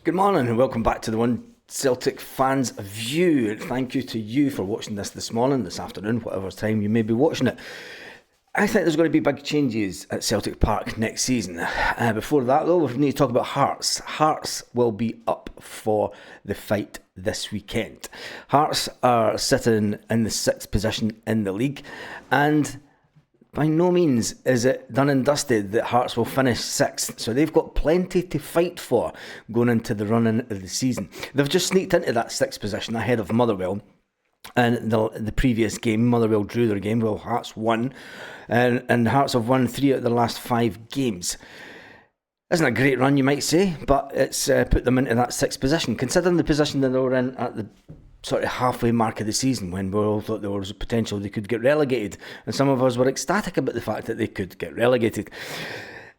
Good morning and welcome back to the One Celtic Fans View. Thank you to you for watching this morning, this afternoon, whatever time you may be watching it. I think there's going to be big changes at Celtic Park next season. Before that though, we need to talk about Hearts. Hearts will be up for the fight this weekend. Hearts are sitting in the 6th position in the league, and by no means is it done and dusted that Hearts will finish 6th. So they've got plenty to fight for going into the run-in of the season. They've just sneaked into that 6th position ahead of Motherwell. And the previous game, Motherwell drew their game, well, Hearts won. And Hearts have won 3 out of the last 5 games. Isn't a great run, you might say, but it's put them into that 6th position. Considering the position that they were in at the sort of halfway mark of the season, when we all thought there was a potential they could get relegated, and some of us were ecstatic about the fact that they could get relegated.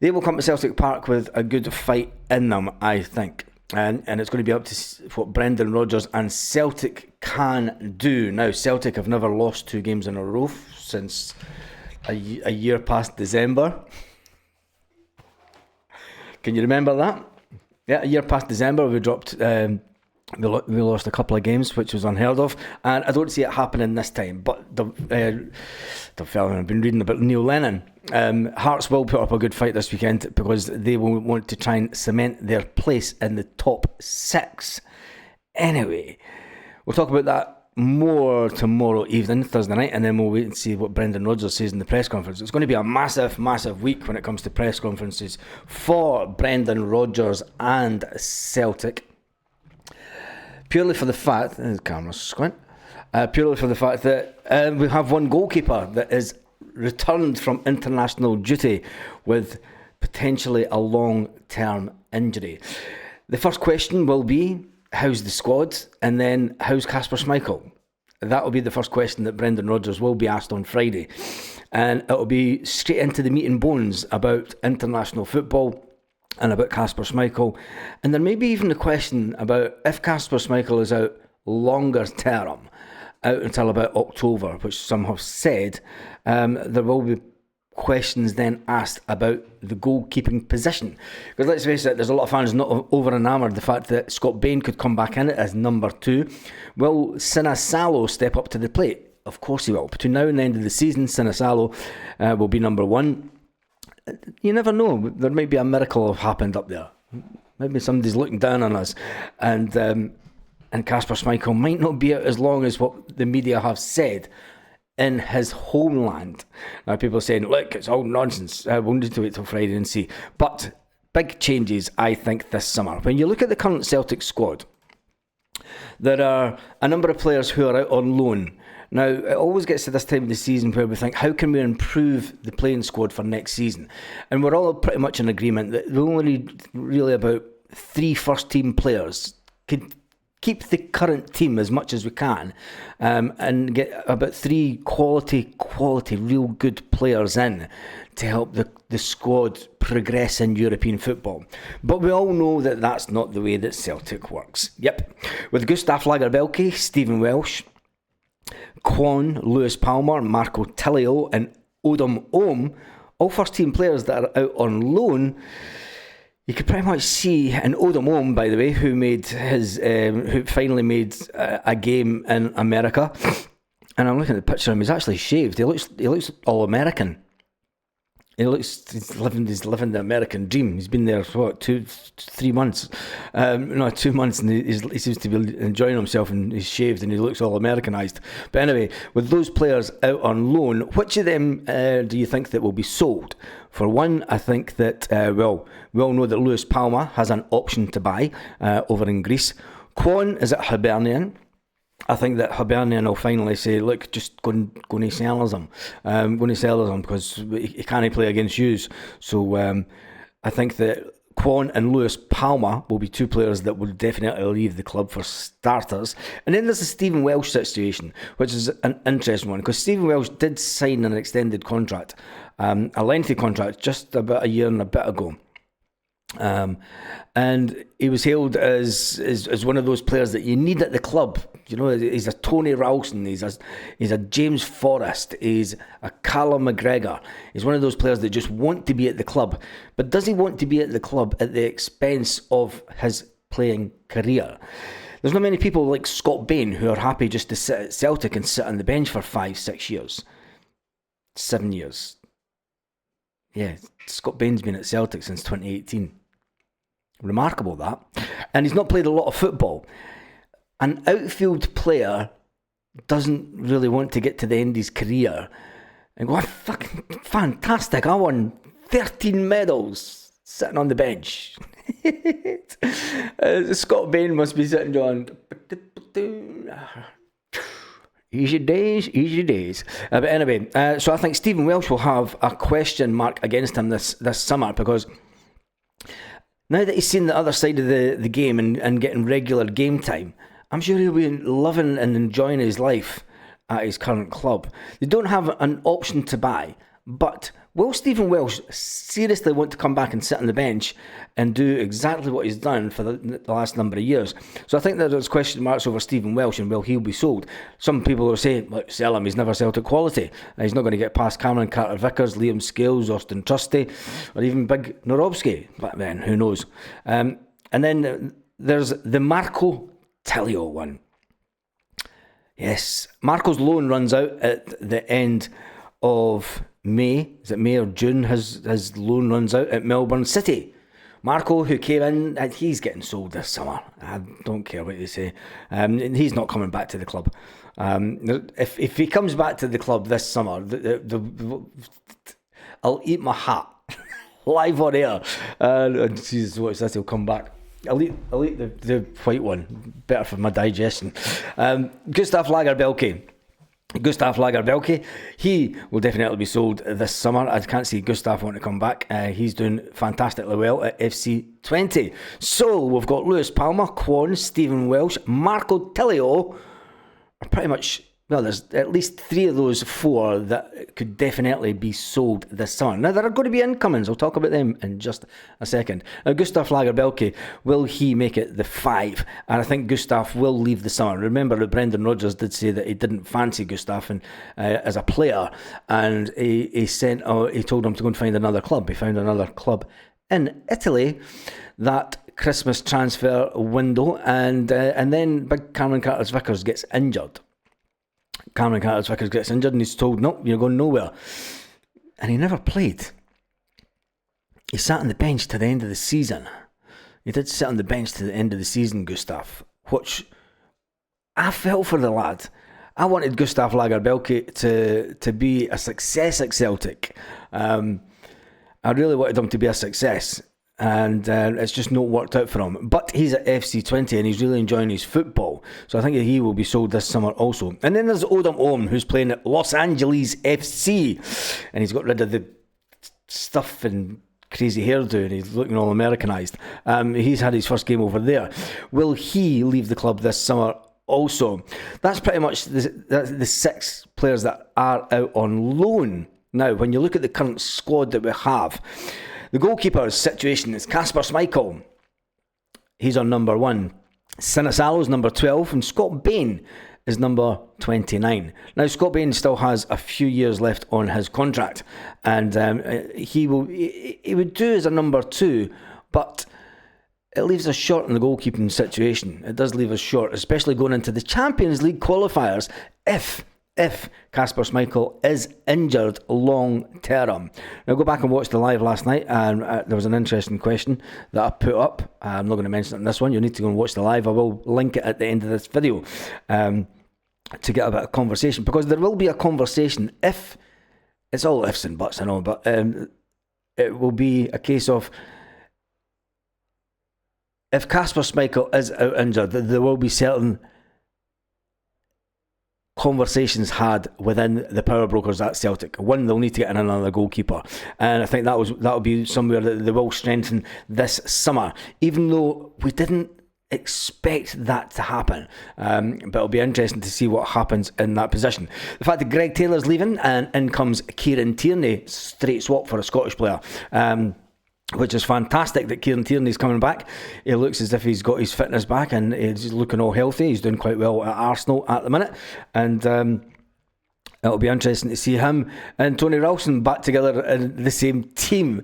They will come to Celtic Park with a good fight in them, I think, and it's going to be up to what Brendan Rodgers and Celtic can do. Now, Celtic have never lost 2 games in a row since a year past December. Can you remember that? Yeah, a year past December we dropped. We lost a couple of games, which was unheard of, and I don't see it happening this time. But the fella I've been reading about Neil Lennon. Hearts will put up a good fight this weekend because they will want to try and cement their place in the top 6. Anyway, we'll talk about that more tomorrow evening, Thursday night, and then we'll wait and see what Brendan Rodgers says in the press conference. It's going to be a massive, massive week when it comes to press conferences for Brendan Rodgers and Celtic. Purely for the fact, camera squint, purely for the fact that we have one goalkeeper that is returned from international duty with potentially a long-term injury. The first question will be, how's the squad? And then, how's Kasper Schmeichel? That will be the first question that Brendan Rodgers will be asked on Friday. And it will be straight into the meat and bones about international football and about Kasper Schmeichel. And there may be even a question about if Kasper Schmeichel is out longer term, out until about October, which some have said, there will be questions then asked about the goalkeeping position. Because let's face it, there's a lot of fans not over enamoured the fact that Scott Bain could come back in it as number 2. Will Sinisalo step up to the plate? Of course he will. Between now and the end of the season, Sinisalo will be number 1. You never know. There might be a miracle have happened up there. Maybe somebody's looking down on us, and Kasper Schmeichel might not be out as long as what the media have said in his homeland. Now, people are saying, look, it's all nonsense. We'll need to wait till Friday and see. But big changes, I think, this summer. When you look at the current Celtic squad, there are a number of players who are out on loan. Now, it always gets to this time of the season where we think, how can we improve the playing squad for next season? And we're all pretty much in agreement that we only need really about 3 first-team players. Could keep the current team as much as we can, and get about 3 quality, real good players in to help the squad progress in European football. But we all know that that's not the way that Celtic works. Yep, with Gustav Lagerbielke, Stephen Welsh, Kwon, Lewis Palmer, Marco Tilio and Odom Ohm, all first team players that are out on loan. You could pretty much see, and Odom Ohm, by the way, who finally made a game in America, and I'm looking at the picture of him, he's actually shaved. He looks all American. He's living the American dream. He's been there for 2 months. 2 months, and he seems to be enjoying himself, and he's shaved and he looks all Americanized. But anyway, with those players out on loan, which of them do you think that will be sold? For one, I think that, we all know that Lewis Palmer has an option to buy over in Greece. Kwon is at Hibernian. I think that Hibernian will finally say, look, just go and sell us him. Going to sell us him because he can't play against you. So I think that Kwon and Lewis Palmer will be 2 players that will definitely leave the club for starters. And then there's the Stephen Welsh situation, which is an interesting one, because Stephen Welsh did sign an extended contract, a lengthy contract, just about a year and a bit ago. And he was hailed as one of those players that you need at the club. You know, he's a Tony Ralston, he's a James Forrest, he's a Callum McGregor. He's one of those players that just want to be at the club. But does he want to be at the club at the expense of his playing career. There's not many people like Scott Bain who are happy just to sit at Celtic and sit on the bench for 5-6 years. 7 years. Yeah, Scott Bain's been at Celtic since 2018. Remarkable, that. And he's not played a lot of football. An outfield player doesn't really want to get to the end of his career and go, fucking fantastic, I won 13 medals sitting on the bench. Scott Bain must be sitting going, easy days. But anyway, so I think Stephen Welsh will have a question mark against him this summer, because now that he's seen the other side of the game and getting regular game time, I'm sure he'll be loving and enjoying his life at his current club. They don't have an option to buy, but will Stephen Welsh seriously want to come back and sit on the bench and do exactly what he's done for the last number of years? So I think that there's question marks over Stephen Welsh and will he'll be sold. Some people are saying, look, sell him, he's never Celtic quality. He's not going to get past Cameron Carter-Vickers, Liam Scales, Austin Trusty, or even Big Norobski. But then, who knows? And then there's the Marco Tilio one. Yes, Marco's loan runs out at the end of May. Is it May or June? His loan runs out at Melbourne City. Marco, who came in, he's getting sold this summer. I don't care what you say. He's not coming back to the club. If he comes back to the club this summer, I'll eat my hat live on air. Jesus, what's this? He'll come back. I'll eat the white one. Better for my digestion. Gustav Lagerbielke, he will definitely be sold this summer. I can't see Gustav wanting to come back. He's doing fantastically well at FC 20. So we've got Lewis Palmer, Kwon, Stephen Welsh, Marco Tilio are pretty much, well, there's at least 3 of those 4 that could definitely be sold this summer. Now, there are going to be incomings. I'll talk about them in just a second. Now, Gustav Lagerbielke, will he make it the 5? And I think Gustav will leave the summer. Remember that Brendan Rodgers did say that he didn't fancy Gustav as a player, and he told him to go and find another club. He found another club in Italy that Christmas transfer window, and then big Cameron Carter-Vickers gets injured. Cameron Carter-Vickers gets injured and he's told, no, you're going nowhere. And he never played. He sat on the bench to the end of the season. He did sit on the bench to the end of the season, Gustav, which I felt for the lad. I wanted Gustav Lagerbielke to be a success at Celtic. I really wanted him to be a success. And it's just not worked out for him. But he's at FC 20 and he's really enjoying his football. So I think that he will be sold this summer also. And then there's Odom Ohm, who's playing at Los Angeles FC. And he's got rid of the stuff and crazy hairdo and he's looking all Americanized. He's had his first game over there. Will he leave the club this summer also? That's pretty much the 6 players that are out on loan. Now, when you look at the current squad that we have, the goalkeeper's situation is Kasper Schmeichel. He's on number 1. Sinisalo's number 12, and Scott Bain is number 29. Now, Scott Bain still has a few years left on his contract, and he would do as a number 2, but it leaves us short in the goalkeeping situation. It does leave us short, especially going into the Champions League qualifiers if Kasper Schmeichel is injured long term. Now, go back and watch the live last night, and there was an interesting question that I put up. I'm not going to mention it in this one. You need to go and watch the live. I will link it at the end of this video to get a bit of conversation, because there will be a conversation if, it's all ifs and buts, I know, but it will be a case of if Kasper Schmeichel is out injured, there will be certain conversations had within the power brokers at Celtic. One, they'll need to get in another goalkeeper, and I think that will be somewhere that they will strengthen this summer, even though we didn't expect that to happen, but it'll be interesting to see what happens in that position. The fact that Greg Taylor's leaving and in comes Kieran Tierney, straight swap for a Scottish player, which is fantastic that Kieran Tierney's coming back. He looks as if he's got his fitness back and he's looking all healthy. He's doing quite well at Arsenal at the minute. And It'll be interesting to see him and Tony Ralston back together in the same team,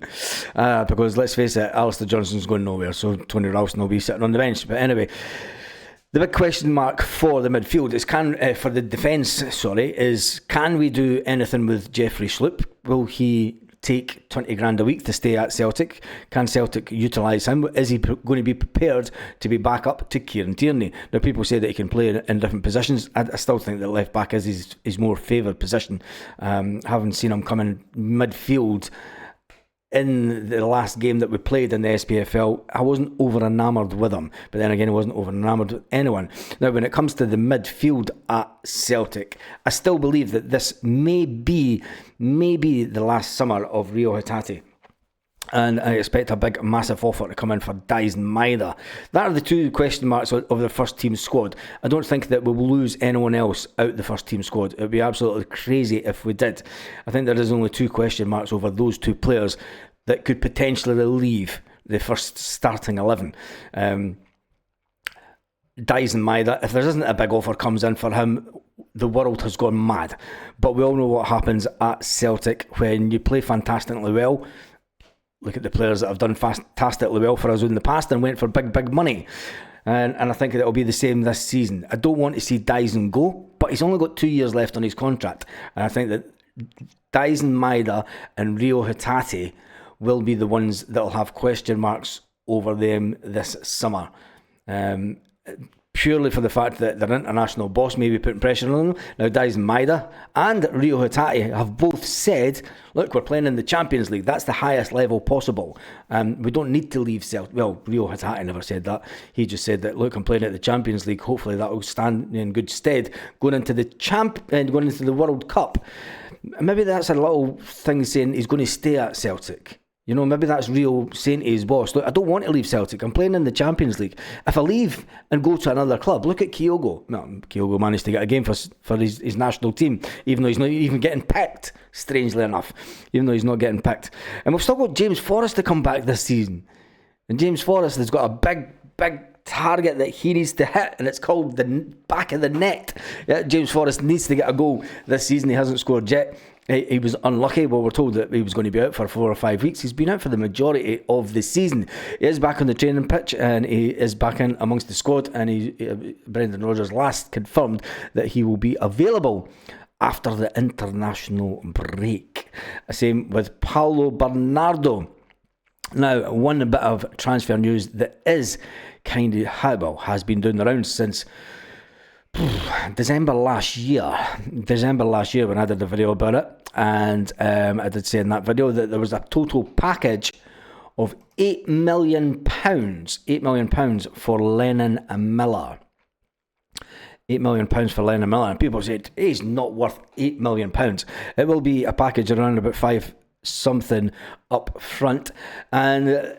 because let's face it, Alistair Johnston's going nowhere, so Tony Ralston will be sitting on the bench. But anyway, the big question mark for the midfield is for the defence, is can we do anything with Jeffrey Schlupp? Will he take 20 grand a week to stay at Celtic? Can Celtic utilise him? Is he going to be prepared to be back up to Kieran Tierney? Now, people say that he can play in different positions. I still think that left back is his more favoured position. Having seen him come in midfield in the last game that we played in the SPFL, I wasn't over enamoured with him, but then again I wasn't over enamoured with anyone. Now, when it comes to the midfield at Celtic, I still believe that this may be the last summer of Rio Hatate, and I expect a big massive offer to come in for Dyson Maeda. That are the two question marks of the first team squad. I don't think that we will lose anyone else out the first team squad. It would be absolutely crazy if we did. I think there is only two question marks over those two players that could potentially leave the first starting 11. Dyson Maeda, if there isn't a big offer comes in for him, the world has gone mad. But we all know what happens at Celtic when you play fantastically well. Look at the players that have done fantastically well for us in the past and went for big money. And I think that it'll be the same this season. I don't want to see Dyson go, but he's only got 2 years left on his contract. And I think that Dyson Maeda and Rio Hatate will be the ones that will have question marks over them this summer. Purely for the fact that their international boss may be putting pressure on them. Now, Dyson Maeda and Rio Hatate have both said, look, we're playing in the Champions League. That's the highest level possible. We don't need to leave Celtic. Well, Rio Hatate never said that. He just said that, look, I'm playing at the Champions League. Hopefully that will stand in good stead going into the World Cup. Maybe that's a little thing saying he's going to stay at Celtic. You know, maybe that's Rio saying to his boss, look, I don't want to leave Celtic. I'm playing in the Champions League. If I leave and go to another club, look at Kyogo. Well, Kyogo managed to get a game for his national team, even though he's not even getting picked, strangely enough, even though he's not getting picked. And we've still got James Forrest to come back this season. And James Forrest has got a big target that he needs to hit, and it's called the back of the net. Yeah, James Forrest needs to get a goal this season. He hasn't scored yet. He was unlucky. Well, we're told that he was going to be out for 4 or 5 weeks. He's been out for the majority of the season. He is back on the training pitch and he is back in amongst the squad. And Brendan Rodgers last confirmed that he will be available after the international break. Same with Paulo Bernardo. Now, one bit of transfer news that is kind of has been doing the rounds since December last year when I did a video about it, and I did say in that video that there was a total package of £8 million for Lennon Miller. £8 million for Lennon Miller, and people said he's not worth £8 million. It will be a package around about 5 something up front. And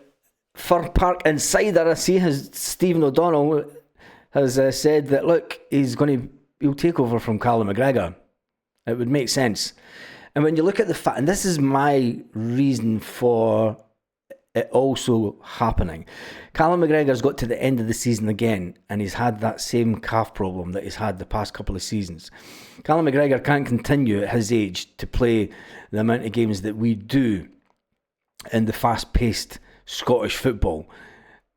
for Park Insider, I see Stephen O'Donnell has said that, look, he'll take over from Callum McGregor. It would make sense. And when you look at the fact, and this is my reason for it also happening, Callum McGregor's got to the end of the season again, and he's had that same calf problem that he's had the past couple of seasons. Callum McGregor can't continue at his age to play the amount of games that we do in the fast-paced Scottish football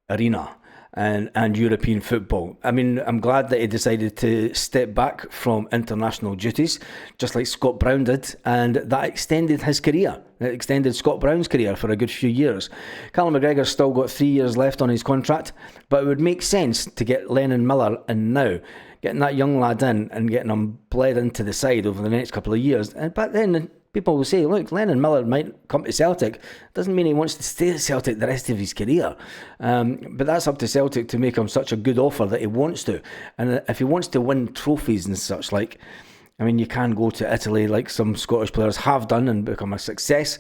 arena and European football. I mean, I'm glad that he decided to step back from international duties, just like Scott Brown did, and that extended his career. It extended Scott Brown's career for a good few years. Callum McGregor's still got 3 years left on his contract, but it would make sense to get Lennon Miller in now, getting that young lad in and getting him bled into the side over the next couple of years. But then people will say, look, Lennon Miller might come to Celtic. Doesn't mean he wants to stay at Celtic the rest of his career. But that's up to Celtic to make him such a good offer that he wants to. And if he wants to win trophies and such, like, I mean, you can go to Italy like some Scottish players have done and become a success.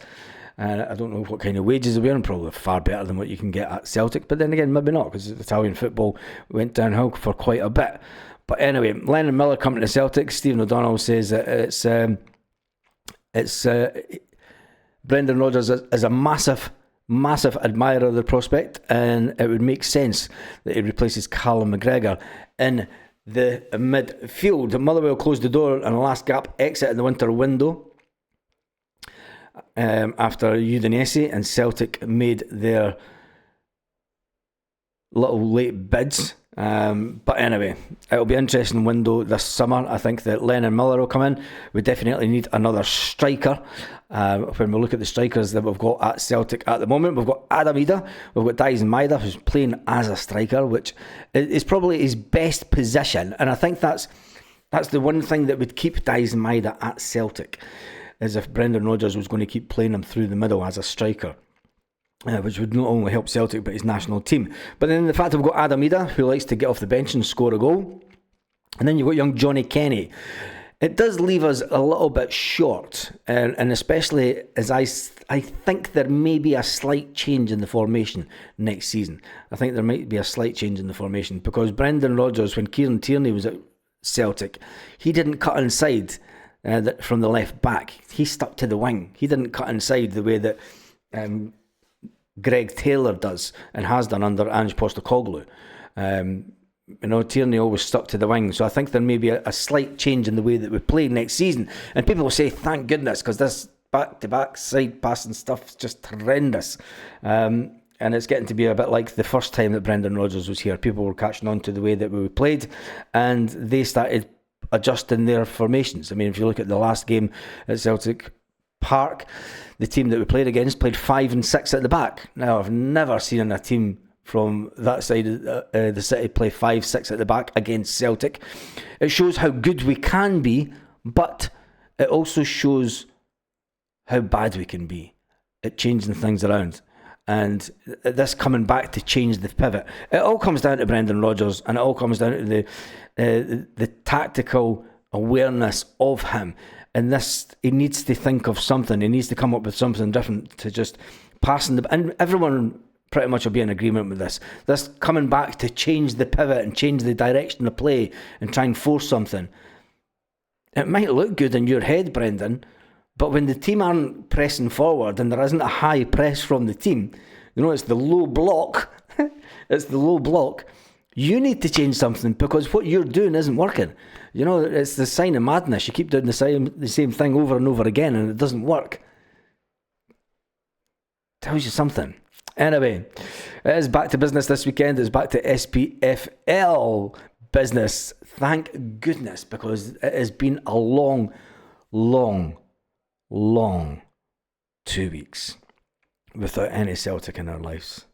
I don't know what kind of wages they were, and probably far better than what you can get at Celtic. But then again, maybe not, because Italian football went downhill for quite a bit. But anyway, Lennon Miller coming to Celtic. Stephen O'Donnell says that it's Brendan Rodgers is a massive admirer of the prospect, and it would make sense that he replaces Callum McGregor in the midfield. Motherwell closed the door on a last gap exit in the winter window after Udinese, and Celtic made their little late bids. But anyway, it'll be an interesting window this summer. I think that Lennon Miller will come in. We definitely need another striker. When we look at the strikers that we've got at Celtic at the moment, we've got Adam Ida, we've got Dyson Maeda, who's playing as a striker, which is probably his best position. And I think that's the one thing that would keep Dyson Maeda at Celtic, is if Brendan Rodgers was going to keep playing him through the middle as a striker. Which would not only help Celtic but his national team. But then the fact that we've got Adam Ida, who likes to get off the bench and score a goal, and then you've got young Johnny Kenny. It does leave us a little bit short, and especially as I think there may be a slight change in the formation next season. I think there might be a slight change in the formation because Brendan Rodgers, when Kieran Tierney was at Celtic, he didn't cut inside from the left back. He stuck to the wing. He didn't cut inside the way that Greg Taylor does and has done under Ange Postecoglou. Tierney always stuck to the wing, so I think there may be a slight change in the way that we play next season. And people will say, thank goodness, because this back-to-back side passing stuff is just horrendous. And it's getting to be a bit like the first time that Brendan Rodgers was here. People were catching on to the way that we played, and they started adjusting their formations. I mean, if you look at the last game at Celtic Park, the team that we played against played 5 and 6 at the back. Now, I've never seen a team from that side of the city play 5-6 at the back against Celtic. It shows how good we can be, but it also shows how bad we can be at changing things around. And this coming back to change the pivot, it all comes down to Brendan Rodgers, and it all comes down to the tactical awareness of him. And this, he needs to think of something. He needs to come up with something different to just passing the... And everyone pretty much will be in agreement with this. This coming back to change the pivot and change the direction of play and try and force something. It might look good in your head, Brendan, but when the team aren't pressing forward and there isn't a high press from the team, it's the low block. It's the low block. You need to change something because what you're doing isn't working. It's the sign of madness. You keep doing the same thing over and over again and it doesn't work. Tells you something. Anyway, it is back to business this weekend. It's back to SPFL business. Thank goodness, because it has been a long 2 weeks without any Celtic in our lives.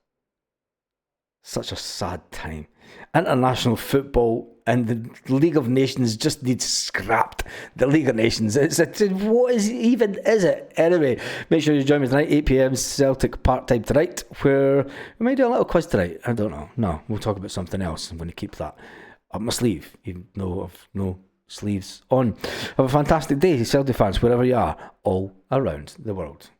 Such a sad time. International football and the League of Nations just needs scrapped. The League of Nations. What even is it? Anyway, make sure you join me tonight, 8 p.m. Celtic part-time tonight, where we might do a little quiz tonight. I don't know. No, we'll talk about something else. I'm going to keep that up my sleeve, even though I've no sleeves on. Have a fantastic day, Celtic fans, wherever you are, all around the world.